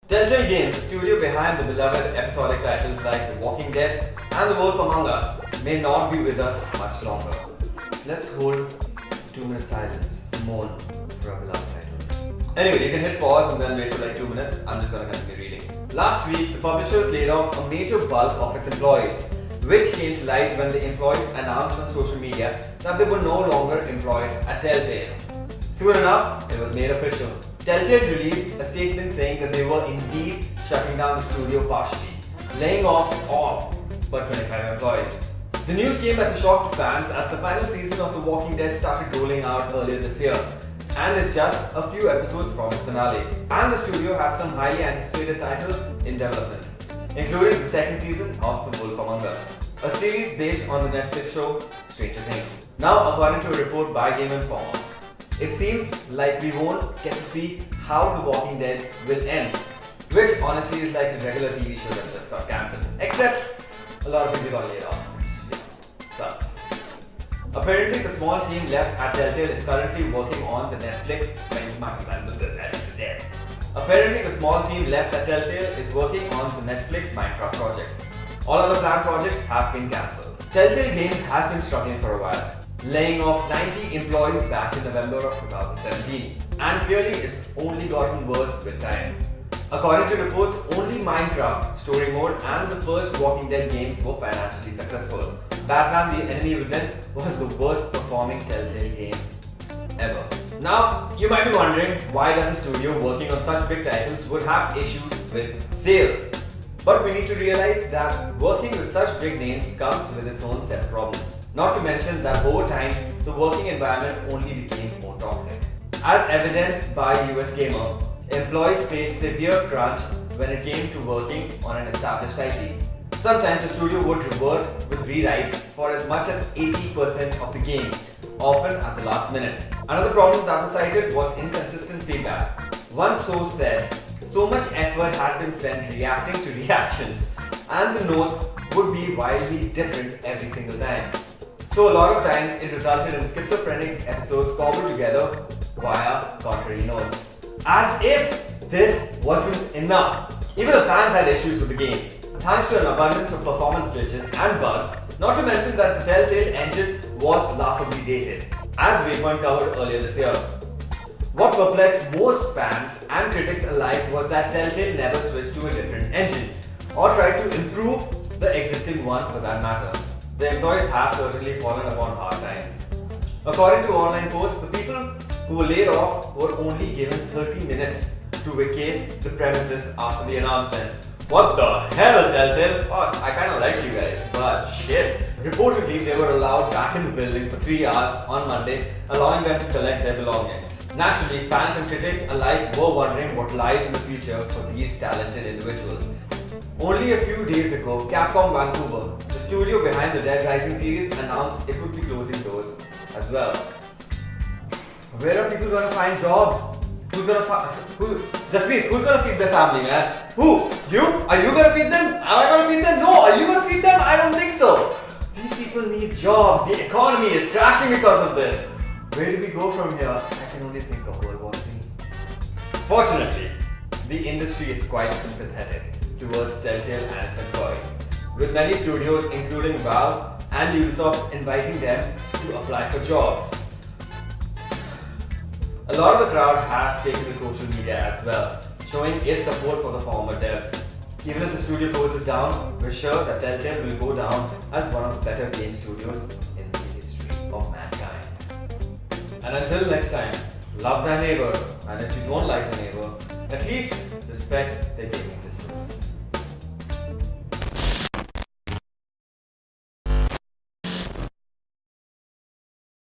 Telltale Games, the studio behind the beloved episodic titles like The Walking Dead and The Wolf Among Us, may not be with us much longer. Let's hold 2-minute silence to mourn for our beloved titles. Anyway, you can hit pause and then wait for like 2 minutes. I'm just going to continue reading. Last week, the publishers laid off a major bulk of its employees, which came to light when the employees announced on social media that they were no longer employed at Telltale. Soon enough, it was made official. Telltale released a statement saying that they were indeed shutting down the studio partially, laying off all but 25 employees. The news came as a shock to fans as the final season of The Walking Dead started rolling out earlier this year and is just a few episodes from its finale. And the studio had some highly anticipated titles in development, including the second season of The Wolf Among Us, a series based on the Netflix show Stranger Things. Now, according to a report by GamingMonk, it seems like we won't get to see how The Walking Dead will end, which honestly is like a regular TV show that just got cancelled, except a lot of people got laid off, which sucks. Apparently, the small team left at Telltale is currently working on the Netflix Minecraft project. All other planned projects have been cancelled. Telltale Games has been struggling for a while, laying off 90 employees back in November of 2017. And clearly it's only gotten worse with time. According to reports, only Minecraft, Story Mode and the first Walking Dead games were financially successful. Batman the Enemy Within was the worst performing Telltale game ever. Now, you might be wondering why does a studio working on such big titles would have issues with sales. But we need to realize that working with such big names comes with its own set of problems. Not to mention that over time, the working environment only became more toxic. As evidenced by US Gamer, employees faced severe crunch when it came to working on an established IP. Sometimes the studio would revert with rewrites for as much as 80% of the game, often at the last minute. Another problem that was cited was inconsistent feedback. One source said, so much effort had been spent reacting to reactions, and the notes would be wildly different every single time. So a lot of times it resulted in schizophrenic episodes cobbled together via contrary notes. As if this wasn't enough, even the fans had issues with the games, thanks to an abundance of performance glitches and bugs, not to mention that the Telltale engine was laughably dated, as Waypoint covered earlier this year. What perplexed most fans and critics alike was that Telltale never switched to a different engine, or tried to improve the existing one for that matter. The employees have certainly fallen upon hard times. According to online posts, the people who were laid off were only given 30 minutes to vacate the premises after the announcement. What the hell, Telltale? Fuck, I kinda like you guys, but shit. Reportedly, they were allowed back in the building for 3 hours on Monday, allowing them to collect their belongings. Naturally, fans and critics alike were wondering what lies in the future for these talented individuals. Only a few days ago, Capcom Vancouver, the studio behind the Dead Rising series, announced it would be closing doors as well. Where are people gonna find jobs? Who's gonna feed their family, man? Who? You? Are you gonna feed them? Am I gonna feed them? No, are you gonna feed them? I don't think so. These people need jobs. The economy is crashing because of this. Where do we go from here? I can only think of World War III. Fortunately, the industry is quite sympathetic towards Telltale and its employees, with many studios including Valve and Ubisoft inviting them to apply for jobs. A lot of the crowd has taken to social media as well, showing its support for the former devs. Even if the studio closes down, we're sure that Telltale will go down as one of the better game studios in the history of mankind. And until next time, love thy neighbor, and if you don't like the neighbor, at least respect their gaming systems.